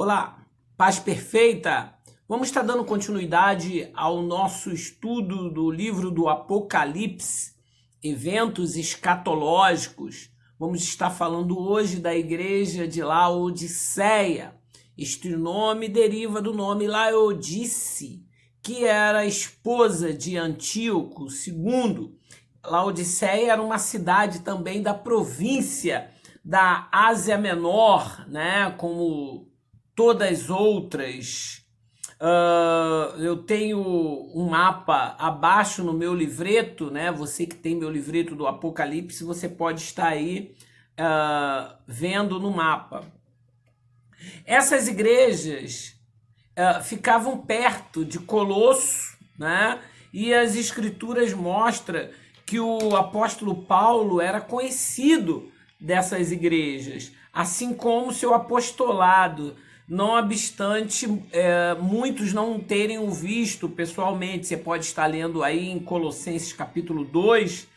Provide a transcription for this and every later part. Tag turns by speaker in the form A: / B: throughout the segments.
A: Olá, paz perfeita! Vamos estar dando continuidade ao nosso estudo do livro do Apocalipse, eventos escatológicos. Vamos estar falando hoje da igreja de Laodiceia. Este nome deriva do nome Laodice, que era a esposa de Antíoco II. Laodiceia era uma cidade também da província da Ásia Menor, né? Como todas as outras. Eu tenho um mapa abaixo no meu livreto, né? Você que tem meu livreto do Apocalipse, você pode estar aí vendo no mapa. Essas igrejas ficavam perto de Colosso, né? E as escrituras mostram que o apóstolo Paulo era conhecido dessas igrejas, assim como seu apostolado. Não obstante muitos não terem o visto pessoalmente. Você pode estar lendo aí em Colossenses capítulo 2,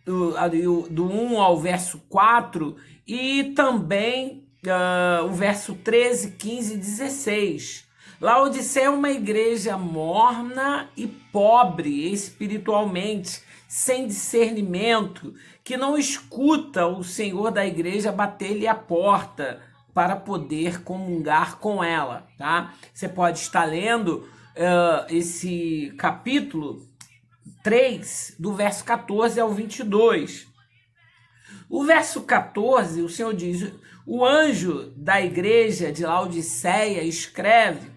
A: do 1 ao verso 4, e também o verso 13, 15 e 16. Laodiceia é uma igreja morna e pobre espiritualmente, sem discernimento, que não escuta o Senhor da igreja bater-lhe a porta para poder comungar com ela, tá? Você pode estar lendo esse capítulo 3, do verso 14 ao 22. O verso 14, o Senhor diz: o anjo da igreja de Laodiceia escreve,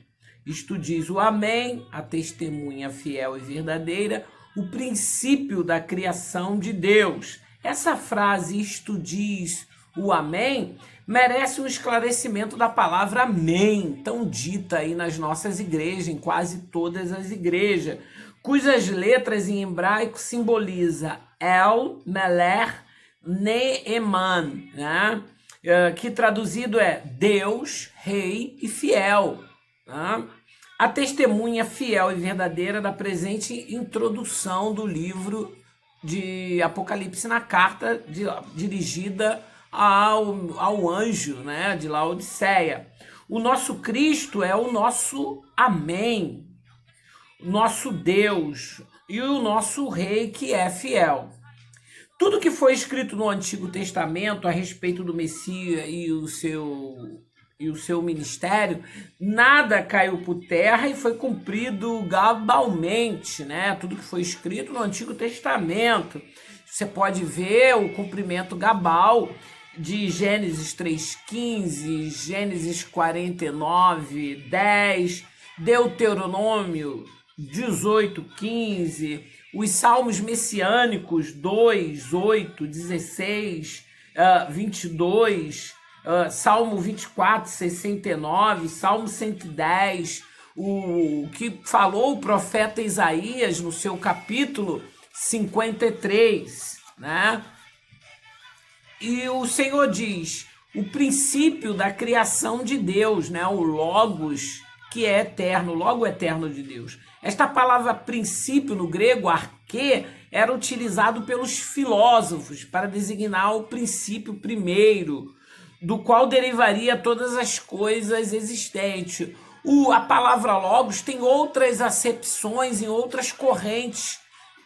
A: isto diz o Amém, a testemunha fiel e verdadeira, o princípio da criação de Deus. Essa frase, isto diz o Amém, merece um esclarecimento da palavra Amém, tão dita aí nas nossas igrejas, em quase todas as igrejas, cujas letras em hebraico simboliza El, Meler, Neeman, né? Que traduzido é Deus, Rei e Fiel. Né? A testemunha fiel e verdadeira da presente introdução do livro de Apocalipse na carta dirigida ao anjo, né, de Laodiceia. O nosso Cristo é o nosso Amém, nosso Deus e o nosso Rei que é fiel. Tudo que foi escrito no Antigo Testamento a respeito do Messias e o seu ministério, nada caiu por terra e foi cumprido gabalmente, né? Tudo que foi escrito no Antigo Testamento. Você pode ver o cumprimento gabal de Gênesis 3,15, Gênesis 49, 10, Deuteronômio 18,15, os salmos messiânicos 2, 8, 16, 22, Salmo 24, 69, Salmo 110, o que falou o profeta Isaías no seu capítulo 53, né? E o Senhor diz, o princípio da criação de Deus, né? O Logos, que é eterno, o Logo eterno de Deus. Esta palavra princípio no grego, arquê, era utilizado pelos filósofos para designar o princípio primeiro, do qual derivaria todas as coisas existentes. A palavra logos tem outras acepções em outras correntes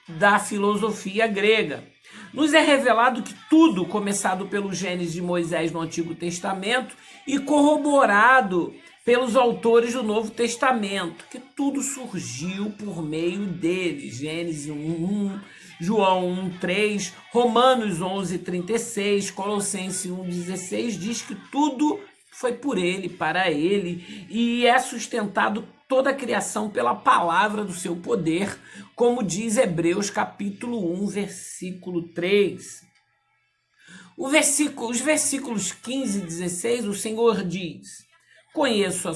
A: da filosofia grega. Nos é revelado que tudo, começado pelo Gênesis de Moisés no Antigo Testamento e corroborado pelos autores do Novo Testamento, que tudo surgiu por meio dele. Gênesis 1:1, João 1:3, Romanos 11:36, Colossenses 1:16 diz que tudo foi por ele, para ele, e é sustentado toda a criação pela palavra do seu poder, como diz Hebreus capítulo 1, versículo 3. Os versículos 15 e 16, o Senhor diz: conheço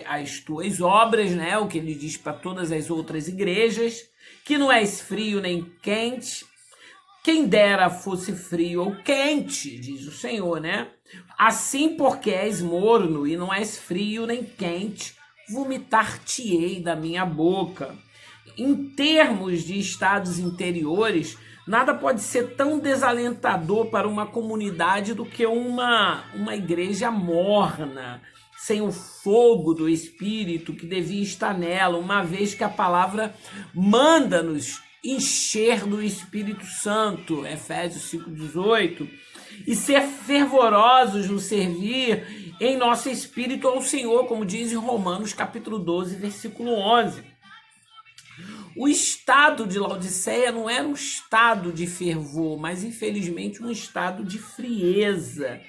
A: as tuas obras, né? O que ele diz para todas as outras igrejas, que não és frio nem quente. Quem dera fosse frio ou quente, diz o Senhor, né? Assim, porque és morno e não és frio nem quente, vomitar-te-ei da minha boca. Em termos de estados interiores, nada pode ser tão desalentador para uma comunidade do que uma igreja morna, sem o fogo do Espírito que devia estar nela, uma vez que a palavra manda-nos encher do Espírito Santo, Efésios 5,18, e ser fervorosos no servir em nosso espírito ao Senhor, como diz em Romanos capítulo 12, versículo 11. O estado de Laodiceia não era um estado de fervor, mas infelizmente um estado de frieza,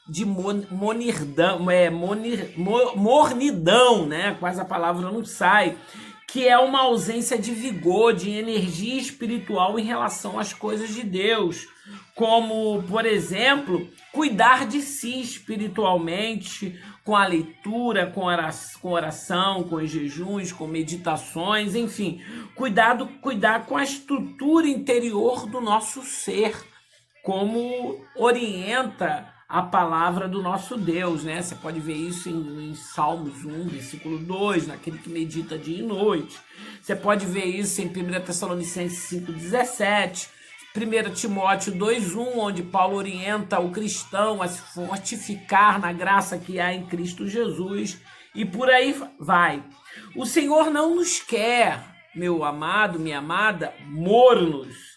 A: de mornidão, né? Quase a palavra não sai, que é uma ausência de vigor, de energia espiritual em relação às coisas de Deus, como, por exemplo, cuidar de si espiritualmente, com a leitura, com oração, com os jejuns, com meditações, enfim, cuidar com a estrutura interior do nosso ser, como orienta a palavra do nosso Deus, né? Você pode ver isso em Salmos 1, versículo 2, naquele que medita dia e noite. Você pode ver isso em 1 Tessalonicenses 5,17, 1 Timóteo 2,1, onde Paulo orienta o cristão a se fortificar na graça que há em Cristo Jesus, e por aí vai. O Senhor não nos quer, meu amado, minha amada, mornos,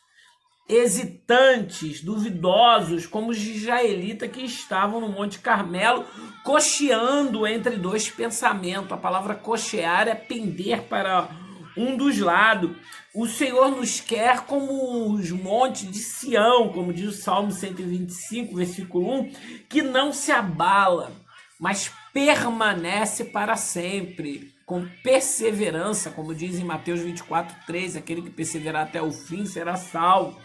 A: hesitantes, duvidosos, como os israelitas que estavam no Monte Carmelo, cocheando entre dois pensamentos. A palavra cochear é pender para um dos lados. O Senhor nos quer como os montes de Sião, como diz o Salmo 125, versículo 1, que não se abala, mas permanece para sempre, com perseverança, como diz em Mateus 24:3, aquele que perseverar até o fim será salvo.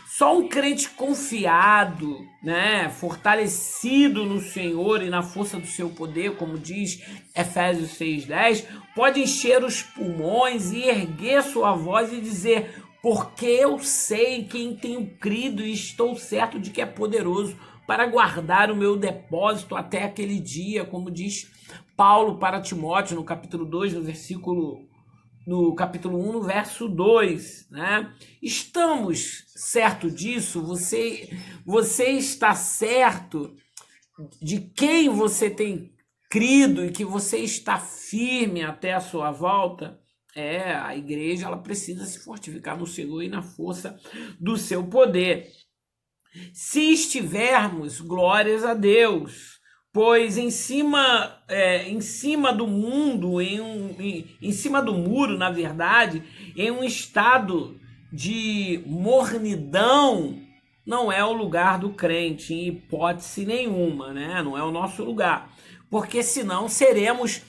A: Só um crente confiado, né, fortalecido no Senhor e na força do seu poder, como diz Efésios 6:10, pode encher os pulmões e erguer sua voz e dizer: porque eu sei quem tenho crido e estou certo de que é poderoso para guardar o meu depósito até aquele dia, como diz Paulo para Timóteo no capítulo 2, no capítulo 1, no verso 2, né? Estamos certo disso? Você está certo de quem você tem crido e que você está firme até a sua volta? A igreja ela precisa se fortificar no Senhor e na força do seu poder. Se estivermos, glórias a Deus, pois em cima do mundo, em cima do muro, na verdade, em um estado de mornidão, não é o lugar do crente, em hipótese nenhuma, né? Não é o nosso lugar, porque senão seremos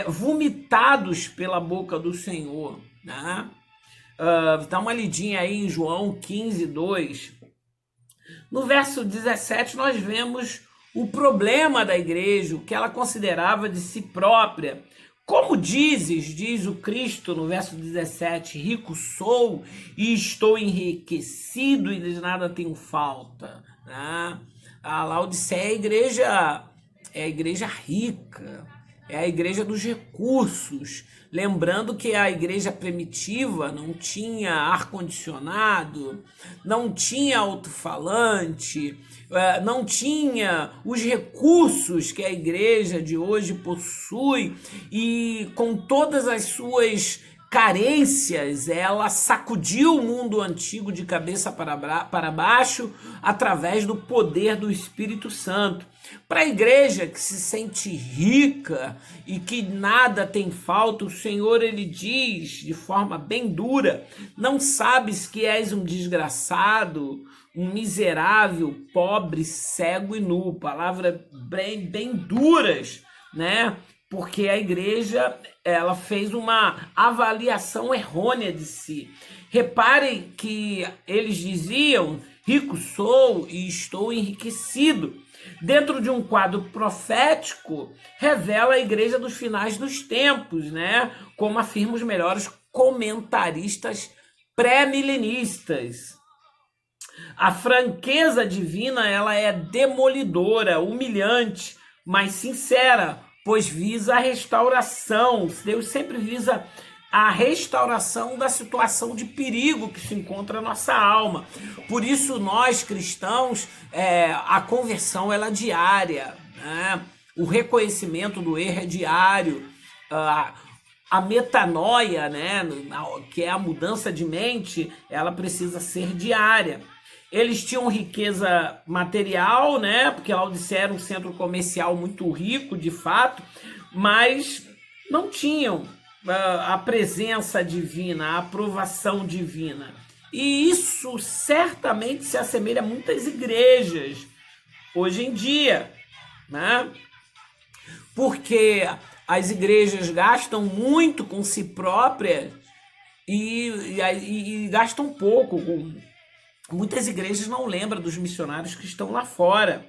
A: vomitados pela boca do Senhor, né? Dá uma lidinha aí em João 15:2. No verso 17, nós vemos o problema da igreja, o que ela considerava de si própria. Como diz o Cristo no verso 17, rico sou e estou enriquecido e de nada tenho falta. Né? A Laodiceia é a igreja rica, é a igreja dos recursos. Lembrando que a igreja primitiva não tinha ar-condicionado, não tinha alto-falante, não tinha os recursos que a igreja de hoje possui, e com todas as suas carências, ela sacudiu o mundo antigo de cabeça para baixo através do poder do Espírito Santo. Para a igreja que se sente rica e que nada tem falta, o Senhor ele diz de forma bem dura: não sabes que és um desgraçado, um miserável, pobre, cego e nu. Palavras bem duras, né? Porque a igreja ela fez uma avaliação errônea de si. Reparem que eles diziam: rico sou e estou enriquecido. Dentro de um quadro profético, revela a igreja dos finais dos tempos, né? Como afirmam os melhores comentaristas pré-milenistas. A franqueza divina ela é demolidora, humilhante, mas sincera, pois visa a restauração. Deus sempre visa a restauração da situação de perigo que se encontra a nossa alma. Por isso nós cristãos, a conversão ela é diária, né? O reconhecimento do erro é diário. A metanoia, né, que é a mudança de mente, ela precisa ser diária. Eles tinham riqueza material, né, porque Laodiceia era um centro comercial muito rico, de fato, mas não tinham a presença divina, a aprovação divina. E isso certamente se assemelha a muitas igrejas hoje em dia, né? Porque as igrejas gastam muito com si próprias e gastam pouco. Muitas igrejas não lembram dos missionários que estão lá fora.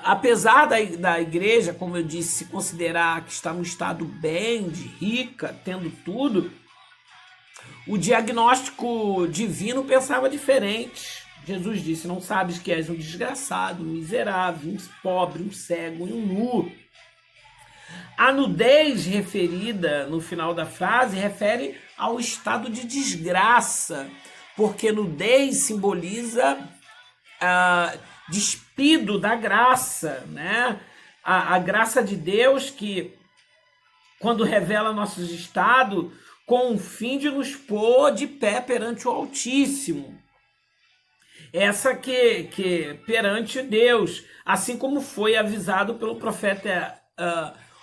A: Apesar da igreja, como eu disse, se considerar que está num estado bem, de rica, tendo tudo, o diagnóstico divino pensava diferente. Jesus disse: não sabes que és um desgraçado, um miserável, um pobre, um cego e um nu. A nudez referida no final da frase refere ao estado de desgraça, porque nudez simboliza despido da graça, né? A graça de Deus que, quando revela nossos estados, com o fim de nos pôr de pé perante o Altíssimo. Essa que perante Deus, assim como foi avisado pelo profeta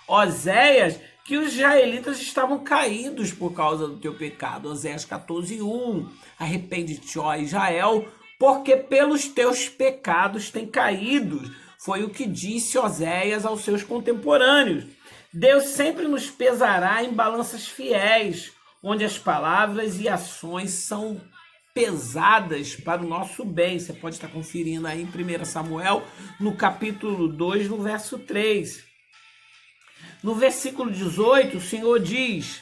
A: Oséias, que os israelitas estavam caídos por causa do teu pecado. Oséias 14:1. Arrepende-te, ó Israel, porque pelos teus pecados tem caído. Foi o que disse Oséias aos seus contemporâneos. Deus sempre nos pesará em balanças fiéis, onde as palavras e ações são pesadas para o nosso bem. Você pode estar conferindo aí em 1 Samuel, no capítulo 2, no verso 3. No versículo 18, o Senhor diz: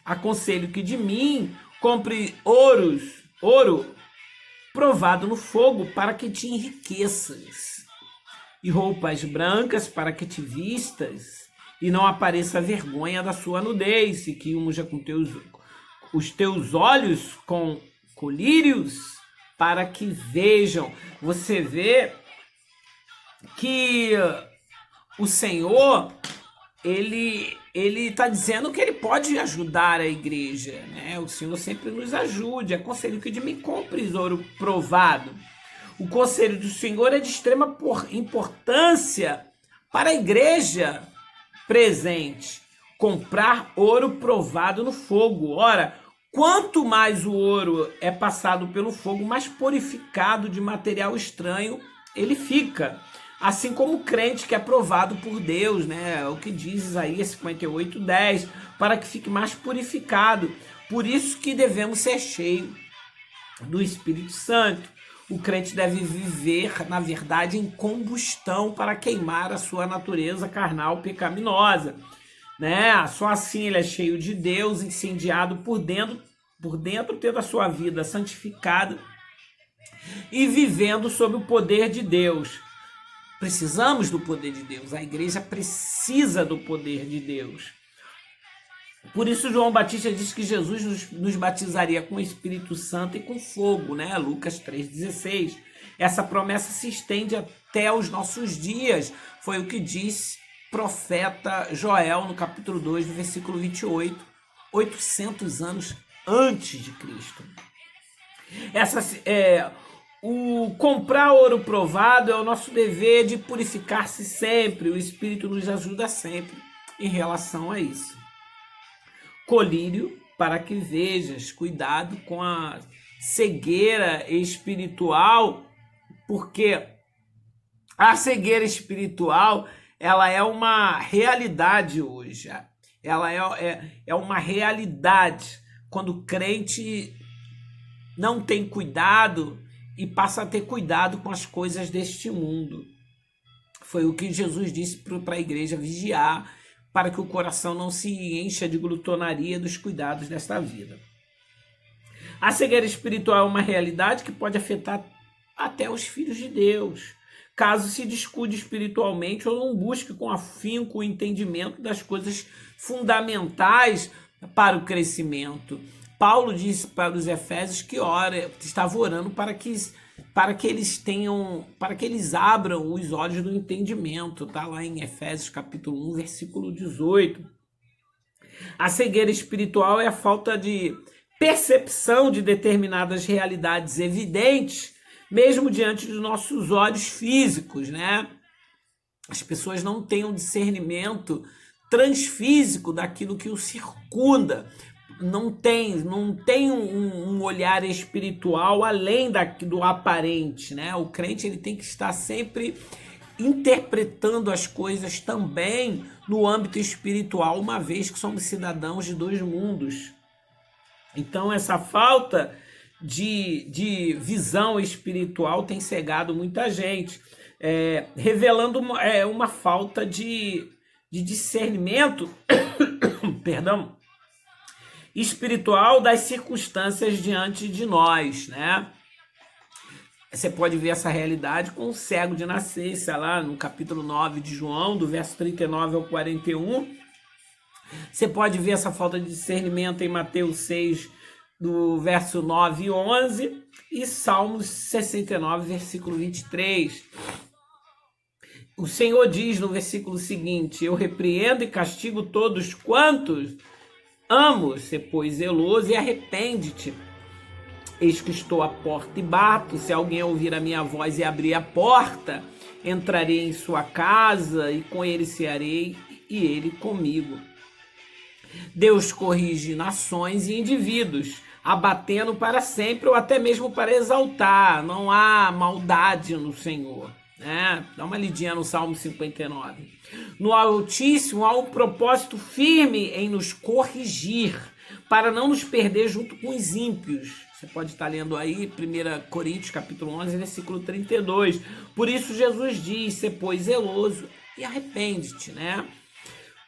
A: aconselho que de mim compre ouro provado no fogo, para que te enriqueças, e roupas brancas para que te vistas, e não apareça a vergonha da sua nudez, e que unja com os teus olhos com colírios, para que vejam. Você vê que o Senhor, ele está dizendo que ele pode ajudar a igreja, né? O Senhor sempre nos ajude. Aconselho que de mim compres ouro provado. O conselho do Senhor é de extrema importância para a igreja presente. Comprar ouro provado no fogo. Ora, quanto mais o ouro é passado pelo fogo, mais purificado de material estranho ele fica. Assim como o crente que é provado por Deus, né? É o que diz Isaías 58:10, para que fique mais purificado. Por isso que devemos ser cheios do Espírito Santo. O crente deve viver, na verdade, em combustão para queimar a sua natureza carnal pecaminosa, né? Só assim ele é cheio de Deus, incendiado por dentro, tendo a sua vida santificada e vivendo sob o poder de Deus. Precisamos do poder de Deus. A igreja precisa do poder de Deus. Por isso João Batista diz que Jesus nos batizaria com o Espírito Santo e com fogo, né? Lucas 3,16. Essa promessa se estende até os nossos dias. Foi o que disse o profeta Joel no capítulo 2, no versículo 28, 800 anos antes de Cristo. O comprar ouro provado é o nosso dever de purificar-se sempre. O Espírito nos ajuda sempre em relação a isso. Colírio para que vejas. Cuidado com a cegueira espiritual, porque a cegueira espiritual, ela é uma realidade hoje. Ela é uma realidade quando o crente não tem cuidado e passa a ter cuidado com as coisas deste mundo. Foi o que Jesus disse para a igreja vigiar, para que o coração não se encha de glutonaria dos cuidados desta vida. A cegueira espiritual é uma realidade que pode afetar até os filhos de Deus, caso se descuide espiritualmente ou não busque com afinco o entendimento das coisas fundamentais para o crescimento. Paulo disse para os Efésios que estava orando para que para que eles abram os olhos do entendimento, tá lá em Efésios capítulo 1, versículo 18. A cegueira espiritual é a falta de percepção de determinadas realidades evidentes, mesmo diante dos nossos olhos físicos, né? As pessoas não têm um discernimento transfísico daquilo que o circunda, não tem um olhar espiritual além do aparente, né? O crente ele tem que estar sempre interpretando as coisas também no âmbito espiritual, uma vez que somos cidadãos de dois mundos. Então essa falta de visão espiritual tem cegado muita gente, revelando uma falta de discernimento perdão, espiritual das circunstâncias diante de nós, né? Você pode ver essa realidade com o cego de nascença, lá no capítulo 9 de João, do verso 39 ao 41. Você pode ver essa falta de discernimento em Mateus 6, do verso 9 e 11, e Salmos 69, versículo 23. O Senhor diz no versículo seguinte: eu repreendo e castigo todos quantos amo, se pois zeloso, e arrepende-te. Eis que estou à porta e bato. Se alguém ouvir a minha voz e abrir a porta, entrarei em sua casa e com ele cearei e ele comigo. Deus corrige nações e indivíduos, abatendo para sempre ou até mesmo para exaltar. Não há maldade no Senhor, né? Dá uma lidinha no Salmo 59. No Altíssimo há um propósito firme em nos corrigir, para não nos perder junto com os ímpios. Você pode estar lendo aí 1 Coríntios capítulo 11, versículo 32. Por isso Jesus diz: se pois zeloso e arrepende-te, né?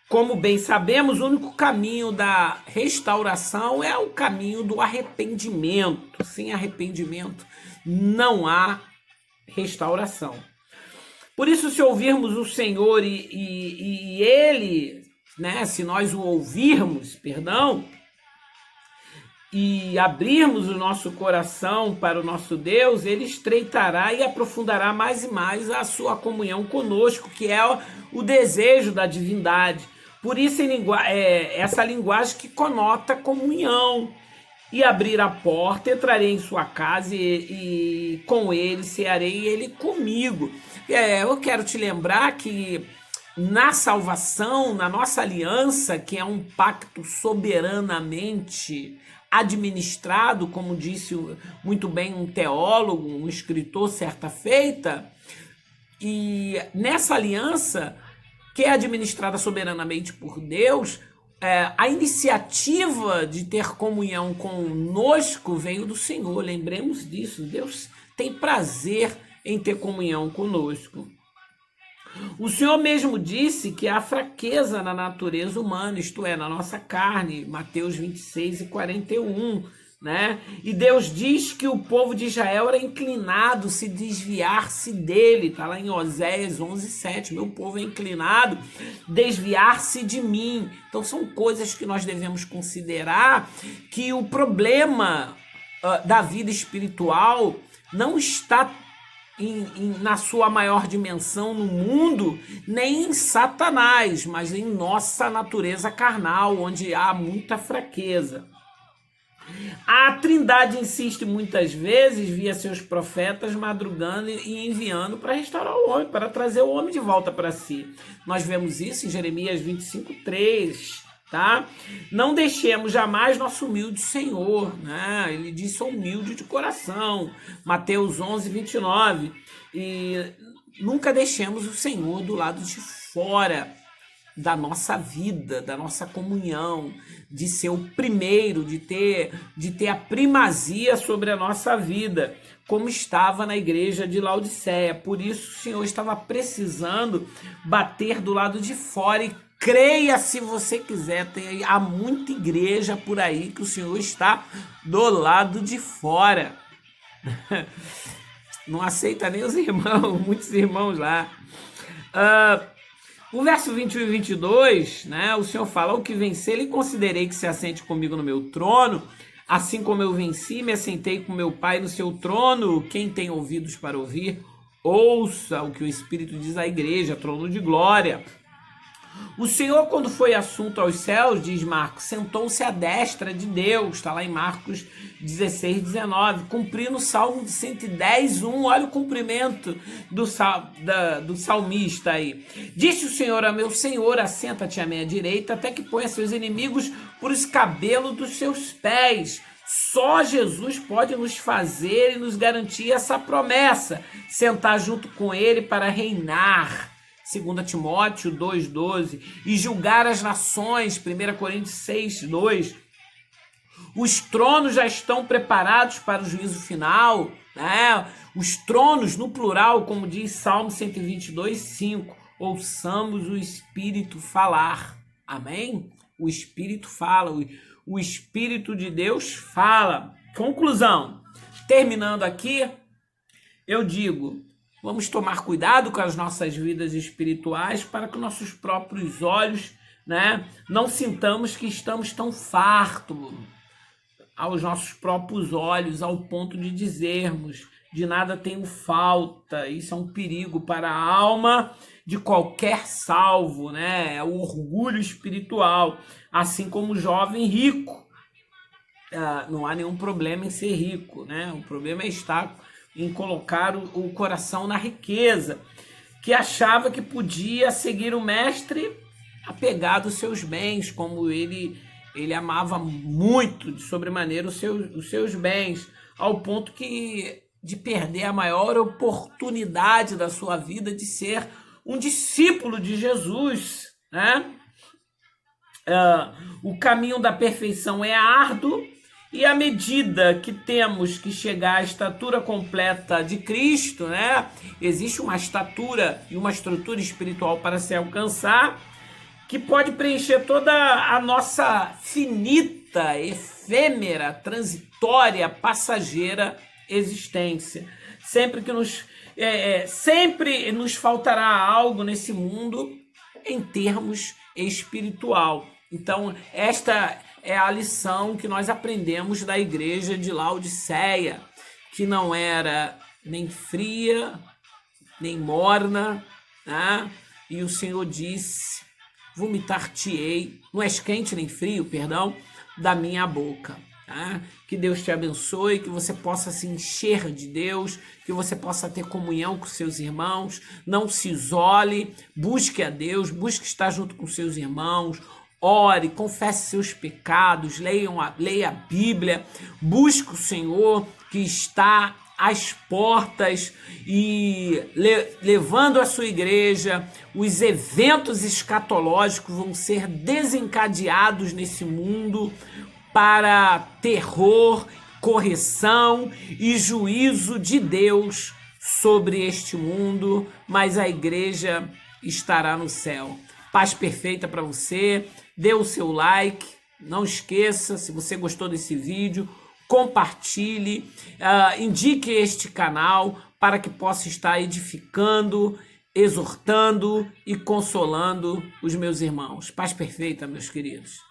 A: Como bem sabemos, o único caminho da restauração é o caminho do arrependimento. Sem arrependimento não há restauração. Por isso, se ouvirmos o Senhor e Ele, né, se nós o ouvirmos, e abrirmos o nosso coração para o nosso Deus, Ele estreitará e aprofundará mais e mais a sua comunhão conosco, que é o desejo da divindade. Por isso, essa linguagem que conota comunhão. E abrir a porta, entrarei em sua casa e com ele cearei e ele comigo. Eu quero te lembrar que na salvação, na nossa aliança, que é um pacto soberanamente administrado, como disse muito bem um teólogo, um escritor certa feita, e nessa aliança, que é administrada soberanamente por Deus, a iniciativa de ter comunhão conosco veio do Senhor. Lembremos disso. Deus tem prazer em ter comunhão conosco. O Senhor mesmo disse que há fraqueza na natureza humana, isto é, na nossa carne, Mateus 26 e 41, né? E Deus diz que o povo de Israel era inclinado se desviar-se dele, está lá em Oséias 11, 7, meu povo é inclinado desviar-se de mim. Então são coisas que nós devemos considerar, que o problema da vida espiritual não está na sua maior dimensão no mundo, nem em Satanás, mas em nossa natureza carnal, onde há muita fraqueza. A Trindade insiste muitas vezes via seus profetas madrugando e enviando para restaurar o homem, para trazer o homem de volta para si. Nós vemos isso em Jeremias 25, 3, tá? Não deixemos jamais nosso humilde Senhor, né? Ele diz: sou humilde de coração, Mateus 11, 29. E nunca deixemos o Senhor do lado de fora da nossa vida, da nossa comunhão, de ser o primeiro, de ter a primazia sobre a nossa vida, como estava na igreja de Laodiceia. Por isso o Senhor estava precisando bater do lado de fora, e creia se você quiser, há muita igreja por aí que o Senhor está do lado de fora. Não aceita nem os irmãos, muitos irmãos lá. O verso 21 e 22, né, o Senhor fala: o que vencer, lhe considerei que se assente comigo no meu trono, Assim como eu venci, me assentei com meu Pai no seu trono. Quem tem ouvidos para ouvir, ouça o que o Espírito diz à igreja, trono de glória. O Senhor, quando foi assunto aos céus, diz Marcos, sentou-se à destra de Deus, está lá em Marcos 16, 19, cumprindo o Salmo 110, 1, olha o cumprimento do salmista aí. Disse o Senhor a meu Senhor, assenta-te à minha direita, até que ponha seus inimigos por escabelo dos seus pés. Só Jesus pode nos fazer e nos garantir essa promessa, sentar junto com ele para reinar. 2 Timóteo 2,12, e julgar as nações, 1 Coríntios 6,2. Os tronos já estão preparados para o juízo final, né? Os tronos, no plural, como diz Salmo 122,5. Ouçamos o Espírito falar. Amém? O Espírito fala, o Espírito de Deus fala. Conclusão. Terminando aqui, eu digo, vamos tomar cuidado com as nossas vidas espirituais para que nossos próprios olhos, né, não sintamos que estamos tão fartos aos nossos próprios olhos, ao ponto de dizermos, de nada tenho falta. Isso é um perigo para a alma de qualquer salvo, né? É o orgulho espiritual, assim como o jovem rico. Não há nenhum problema em ser rico, né? O problema é estar em colocar o coração na riqueza, que achava que podia seguir o mestre apegado aos seus bens, como ele amava muito, de sobremaneira, os seus bens, ao ponto de perder a maior oportunidade da sua vida de ser um discípulo de Jesus, né? O caminho da perfeição é árduo, e à medida que temos que chegar à estatura completa de Cristo, né? Existe uma estatura e uma estrutura espiritual para se alcançar, que pode preencher toda a nossa finita, efêmera, transitória, passageira existência. Sempre nos faltará algo nesse mundo em termos espiritual. Então, esta é a lição que nós aprendemos da igreja de Laodiceia, que não era nem fria, nem morna, né? E o Senhor disse, vomitar-te-ei, não és quente nem frio, perdão, da minha boca. Tá? Que Deus te abençoe, que você possa se encher de Deus, que você possa ter comunhão com seus irmãos, não se isole, busque a Deus, busque estar junto com seus irmãos, ore, confesse seus pecados, leia a Bíblia, busque o Senhor que está às portas e levando a sua igreja. Os eventos escatológicos vão ser desencadeados nesse mundo para terror, correção e juízo de Deus sobre este mundo, mas a igreja estará no céu. Paz perfeita para você, dê o seu like, não esqueça, se você gostou desse vídeo, compartilhe, indique este canal para que possa estar edificando, exortando e consolando os meus irmãos. Paz perfeita, meus queridos.